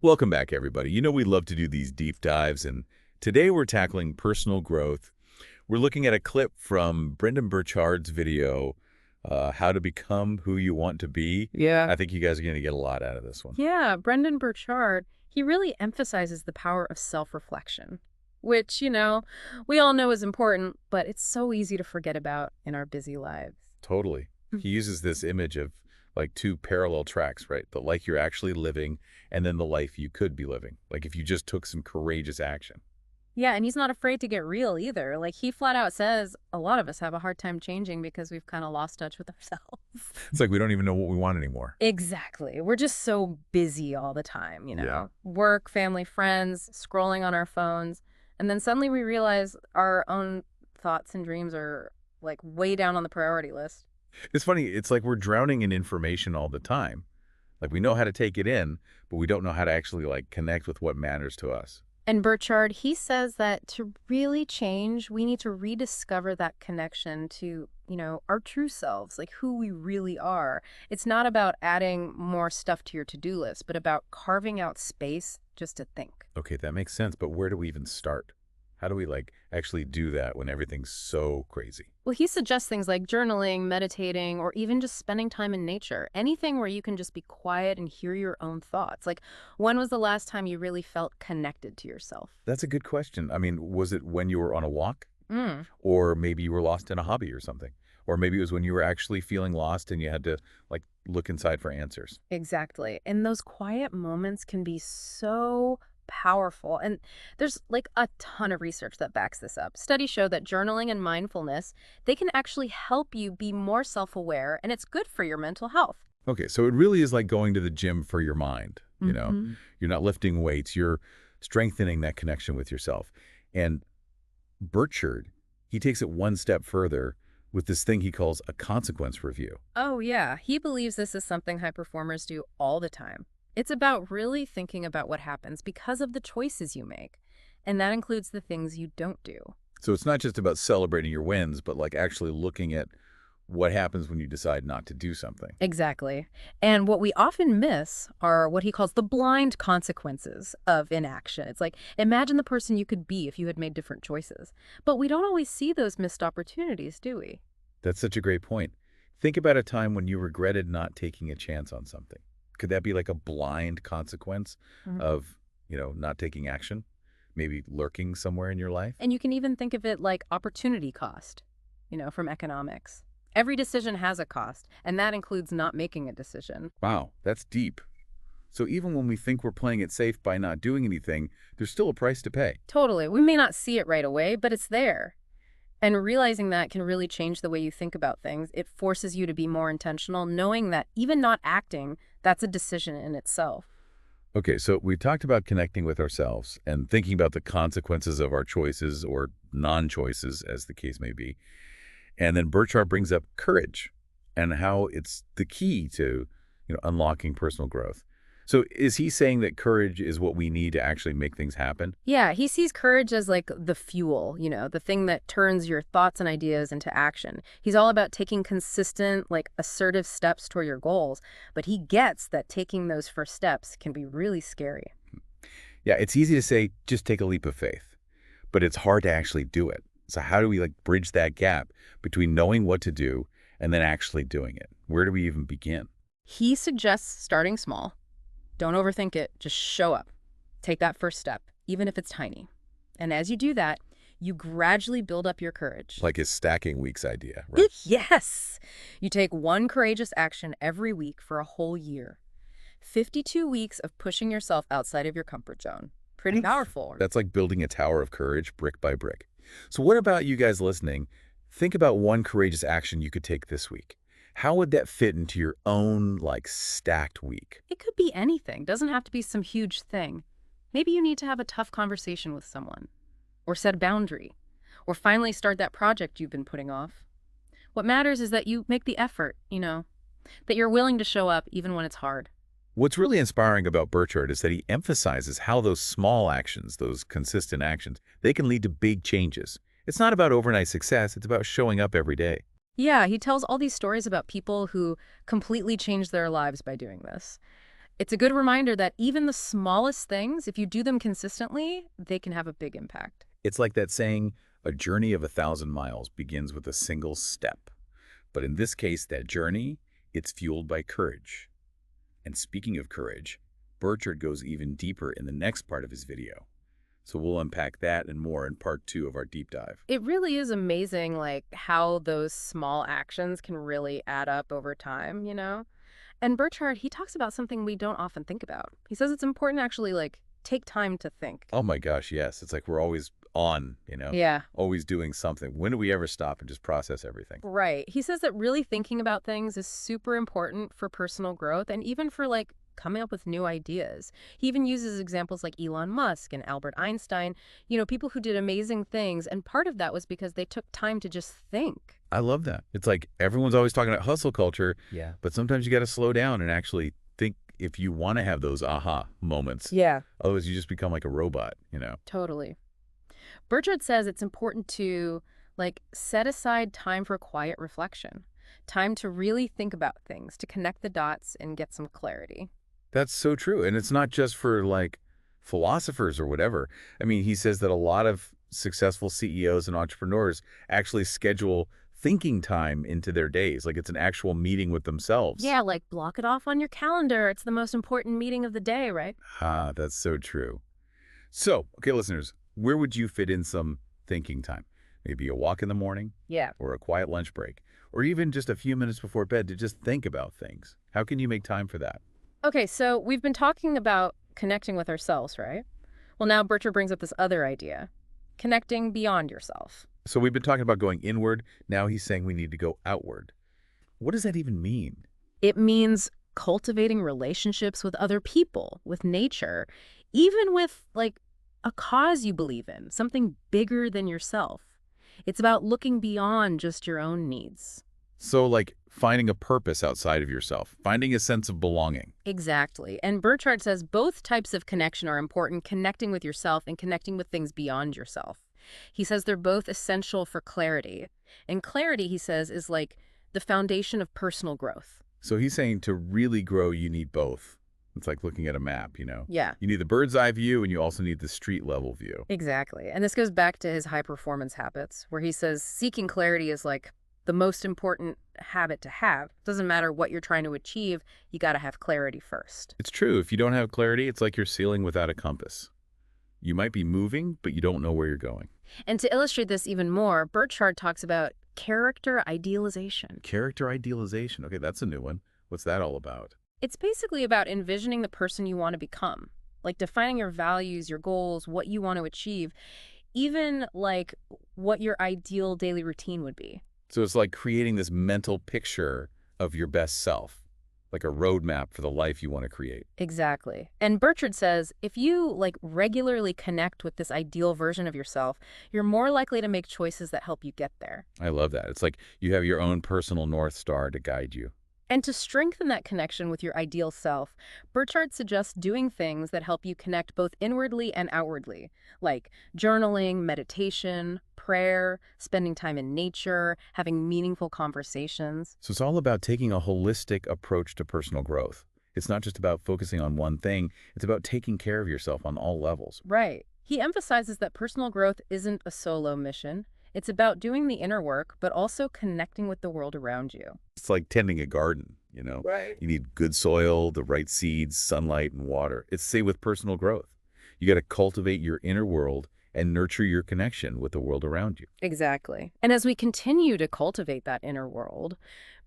Welcome back, everybody. You know we love to do these deep dives, and today we're tackling personal growth. We're looking at a clip from Brendon Burchard's video, How to Become Who You Want to Be. Yeah. I think you guys are going to get a lot out of this one. Yeah, Brendon Burchard, he really emphasizes the power of self-reflection, which, we all know is important, but it's so easy to forget about in our busy lives. Totally. Mm. He uses this image of like two parallel tracks, right? The life you're actually living and then the life you could be living. Like if you just took some courageous action. Yeah, and he's not afraid to get real either. Like, he flat out says a lot of us have a hard time changing because we've kind of lost touch with ourselves. It's like we don't even know what we want anymore. Exactly. We're just so busy all the time, Yeah. Work, family, friends, scrolling on our phones. And then suddenly we realize our own thoughts and dreams are like way down on the priority list. It's funny. It's like we're drowning in information all the time. Like we know how to take it in, but we don't know how to actually like connect with what matters to us. And Burchard, he says that to really change, we need to rediscover that connection to, our true selves, like who we really are. It's not about adding more stuff to your to-do list, but about carving out space just to think. Okay, that makes sense, but where do we even start? How do we like actually do that when everything's so crazy? Well, he suggests things like journaling, meditating, or even just spending time in nature. Anything where you can just be quiet and hear your own thoughts. Like, when was the last time you really felt connected to yourself? That's a good question. I mean, was it when you were on a walk? Mm, Or maybe you were lost in a hobby or something? Or maybe it was when you were actually feeling lost and you had to like look inside for answers. exactly. And those quiet moments can be so powerful. And there's like a ton of research that backs this up. Studies show that journaling and mindfulness, they can actually help you be more self-aware, and it's good for your mental health. Okay, so it really is like going to the gym for your mind, you know? Hmm. You're not lifting weights, you're strengthening that connection with yourself. And Burchard, he takes it one step further with this thing he calls a consequence review. Oh, yeah. He believes this is something high performers do all the time. It's about really thinking about what happens because of the choices you make. And that includes the things you don't do. So it's not just about celebrating your wins, but like actually looking at what happens when you decide not to do something. Exactly. And what we often miss are what he calls the blind consequences of inaction. It's like, imagine the person you could be if you had made different choices. But we don't always see those missed opportunities, do we? That's such a great point. Think about a time when you regretted not taking a chance on something. Could that be like a blind consequence Mhm. of, not taking action? Maybe lurking somewhere in your life? And you can even think of it like opportunity cost, from economics. Every decision has a cost, and that includes not making a decision. Wow, that's deep. So even when we think we're playing it safe by not doing anything, there's still a price to pay. Totally. We may not see it right away, but it's there. And realizing that can really change the way you think about things. It forces you to be more intentional, knowing that even not acting, that's a decision in itself. Okay, so we talked about connecting with ourselves and thinking about the consequences of our choices or non-choices, as the case may be. And then Burchard brings up courage and how it's the key to, unlocking personal growth. So is he saying that courage is what we need to actually make things happen? Yeah, he sees courage as like the fuel, the thing that turns your thoughts and ideas into action. He's all about taking consistent, like assertive steps toward your goals, but he gets that taking those first steps can be really scary. Yeah, it's easy to say, just take a leap of faith, but it's hard to actually do it. So how do we like bridge that gap between knowing what to do and then actually doing it? Where do we even begin? He suggests starting small. Don't overthink it. Just show up. Take that first step, even if it's tiny. And as you do that, you gradually build up your courage. Like his stacking weeks idea, right? Yes! You take one courageous action every week for a whole year. 52 weeks of pushing yourself outside of your comfort zone. Pretty powerful. That's like building a tower of courage brick by brick. So what about you guys listening? Think about one courageous action you could take this week. How would that fit into your own, like, stacked week? It could be anything. Doesn't have to be some huge thing. Maybe you need to have a tough conversation with someone, or set a boundary, or finally start that project you've been putting off. What matters is that you make the effort, that you're willing to show up even when it's hard. What's really inspiring about Burchard is that he emphasizes how those small actions, those consistent actions, they can lead to big changes. It's not about overnight success, it's about showing up every day. Yeah, he tells all these stories about people who completely changed their lives by doing this. It's a good reminder that even the smallest things, if you do them consistently, they can have a big impact. It's like that saying, a journey of 1,000 miles begins with a single step. But in this case, that journey, it's fueled by courage. And speaking of courage, Burchard goes even deeper in the next part of his video. So we'll unpack that and more in part 2 of our deep dive. It really is amazing, like, how those small actions can really add up over time, you know? And Burchard, he talks about something we don't often think about. He says it's important to actually, like, take time to think. Oh my gosh, yes. It's like we're always on, Yeah. always doing something. When do we ever stop and just process everything? Right. He says that really thinking about things is super important for personal growth and even for, like, coming up with new ideas. He even uses examples like Elon Musk and Albert Einstein, people who did amazing things. And part of that was because they took time to just think. I love that. It's like everyone's always talking about hustle culture, Yeah. but sometimes you got to slow down and actually think if you want to have those aha moments. Yeah. Otherwise, you just become like a robot. Totally. Burchard says it's important to, like, set aside time for quiet reflection, time to really think about things, to connect the dots and get some clarity. That's so true. And it's not just for like philosophers or whatever. I mean, he says that a lot of successful CEOs and entrepreneurs actually schedule thinking time into their days. Like it's an actual meeting with themselves. Yeah, like block it off on your calendar. It's the most important meeting of the day, right? Ah, that's so true. So, okay, listeners, where would you fit in some thinking time? Maybe a walk in the morning Yeah. or a quiet lunch break, or even just a few minutes before bed to just think about things. How can you make time for that? Okay, so we've been talking about connecting with ourselves, right? Well, now Burchard brings up this other idea, connecting beyond yourself. So we've been talking about going inward. Now he's saying we need to go outward. What does that even mean? It means cultivating relationships with other people, with nature, even with, like, a cause you believe in, something bigger than yourself. It's about looking beyond just your own needs. So like finding a purpose outside of yourself, finding a sense of belonging. Exactly. And Burchard says both types of connection are important, connecting with yourself and connecting with things beyond yourself. He says they're both essential for clarity. And clarity, he says, is like the foundation of personal growth. So he's saying to really grow, you need both. It's like looking at a map. Yeah. You need the bird's eye view and you also need the street level view. Exactly. And this goes back to his high performance habits, where he says seeking clarity is like the most important habit to have. Doesn't matter what you're trying to achieve, you got to have clarity first. It's true. If you don't have clarity, it's like you're sailing without a compass. You might be moving, but you don't know where you're going. And to illustrate this even more, Burchard talks about character idealization. Character idealization. Okay, that's a new one. What's that all about? It's basically about envisioning the person you want to become, like defining your values, your goals, what you want to achieve, even like what your ideal daily routine would be. So it's like creating this mental picture of your best self, like a roadmap for the life you want to create. Exactly. And Burchard says if you like regularly connect with this ideal version of yourself, you're more likely to make choices that help you get there. I love that. It's like you have your own personal North Star to guide you. And to strengthen that connection with your ideal self, Burchard suggests doing things that help you connect both inwardly and outwardly, like journaling, meditation, prayer, spending time in nature, having meaningful conversations. So it's all about taking a holistic approach to personal growth. It's not just about focusing on one thing. It's about taking care of yourself on all levels. Right. He emphasizes that personal growth isn't a solo mission. It's about doing the inner work, but also connecting with the world around you. It's like tending a garden. Right. You need good soil, the right seeds, sunlight, and water. It's the same with personal growth. You got to cultivate your inner world and nurture your connection with the world around you. Exactly. And as we continue to cultivate that inner world,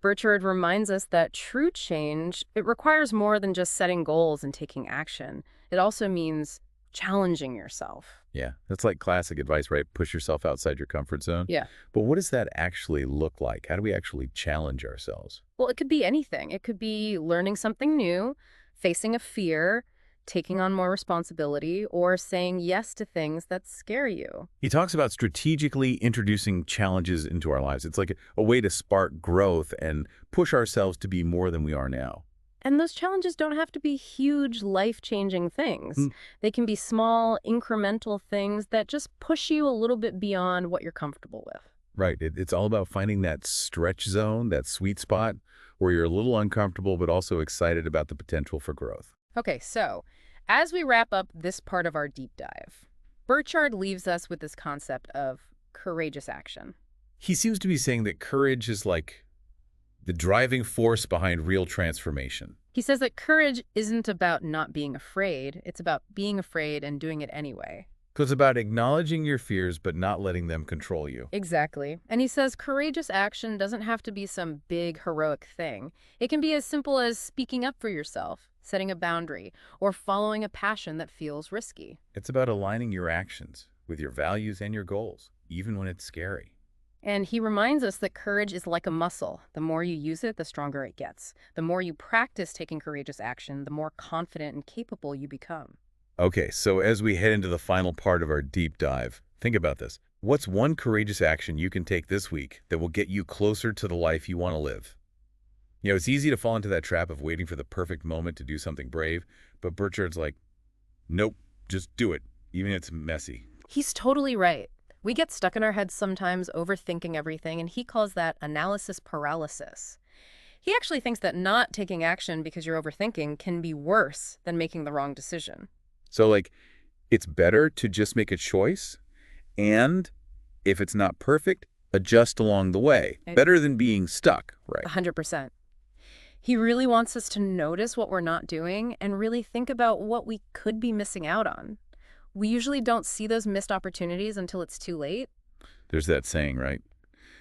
Burchard reminds us that true change, it requires more than just setting goals and taking action. It also means challenging yourself. Yeah, that's like classic advice, right? Push yourself outside your comfort zone. Yeah. But what does that actually look like? How do we actually challenge ourselves? Well, it could be anything. It could be learning something new, facing a fear, taking on more responsibility, or saying yes to things that scare you. He talks about strategically introducing challenges into our lives. It's like a way to spark growth and push ourselves to be more than we are now. And those challenges don't have to be huge, life-changing things. They can be small, incremental things that just push you a little bit beyond what you're comfortable with. Right. It's all about finding that stretch zone, that sweet spot, where you're a little uncomfortable but also excited about the potential for growth. Okay, so as we wrap up this part of our deep dive, Burchard leaves us with this concept of courageous action. He seems to be saying that courage is like the driving force behind real transformation. He says that courage isn't about not being afraid, it's about being afraid and doing it anyway. So it's about acknowledging your fears but not letting them control you. Exactly. And he says courageous action doesn't have to be some big heroic thing. It can be as simple as speaking up for yourself, setting a boundary, or following a passion that feels risky. It's about aligning your actions with your values and your goals, even when it's scary. And he reminds us that courage is like a muscle. The more you use it, the stronger it gets. The more you practice taking courageous action, the more confident and capable you become. Okay, so as we head into the final part of our deep dive, think about this. What's one courageous action you can take this week that will get you closer to the life you want to live? It's easy to fall into that trap of waiting for the perfect moment to do something brave, but Burchard's like, nope, just do it, even if it's messy. He's totally right. We get stuck in our heads sometimes overthinking everything, and he calls that analysis paralysis. He actually thinks that not taking action because you're overthinking can be worse than making the wrong decision. So, it's better to just make a choice, and if it's not perfect, adjust along the way. Better than being stuck, right? 100%. He really wants us to notice what we're not doing and really think about what we could be missing out on. We usually don't see those missed opportunities until it's too late. There's that saying, right?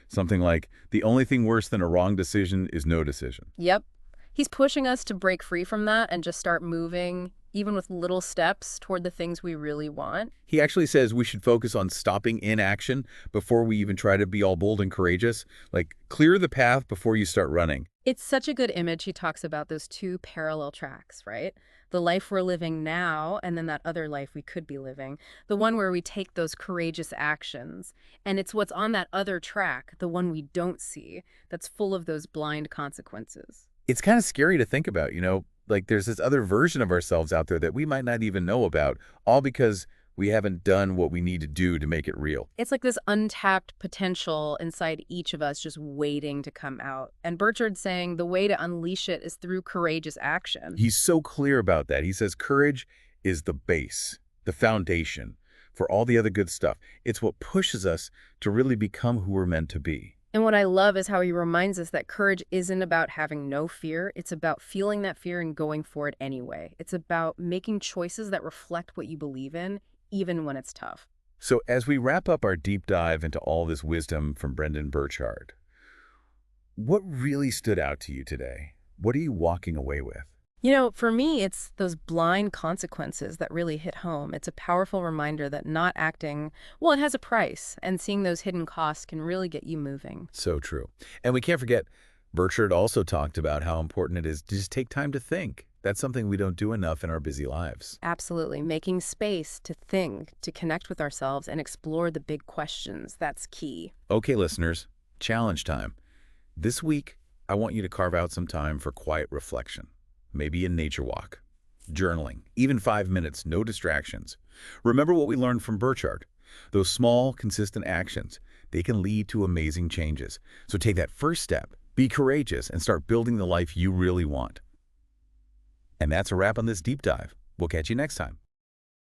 Something like, the only thing worse than a wrong decision is no decision. Yep. He's pushing us to break free from that and just start moving, even with little steps, toward the things we really want. He actually says we should focus on stopping inaction before we even try to be all bold and courageous. Clear the path before you start running. It's such a good image. He talks about those two parallel tracks, right? The life we're living now, and then that other life we could be living. The one where we take those courageous actions. And it's what's on that other track, the one we don't see, that's full of those blind consequences. It's kind of scary to think about, there's this other version of ourselves out there that we might not even know about, all because we haven't done what we need to do to make it real. It's like this untapped potential inside each of us just waiting to come out. And Burchard's saying the way to unleash it is through courageous action. He's so clear about that. He says courage is the base, the foundation for all the other good stuff. It's what pushes us to really become who we're meant to be. And what I love is how he reminds us that courage isn't about having no fear. It's about feeling that fear and going for it anyway. It's about making choices that reflect what you believe in, even when it's tough. So as we wrap up our deep dive into all this wisdom from Brendon Burchard, what really stood out to you today? What are you walking away with? For me, it's those blind consequences that really hit home. It's a powerful reminder that not acting, well, it has a price, and seeing those hidden costs can really get you moving. So true. And we can't forget, Burchard also talked about how important it is to just take time to think. That's something we don't do enough in our busy lives. Absolutely. Making space to think, to connect with ourselves, and explore the big questions. That's key. Okay, listeners, challenge time. This week, I want you to carve out some time for quiet reflection. Maybe a nature walk, journaling, even 5 minutes, no distractions. Remember what we learned from Burchard. Those small, consistent actions, they can lead to amazing changes. So take that first step, be courageous, and start building the life you really want. And that's a wrap on this deep dive. We'll catch you next time.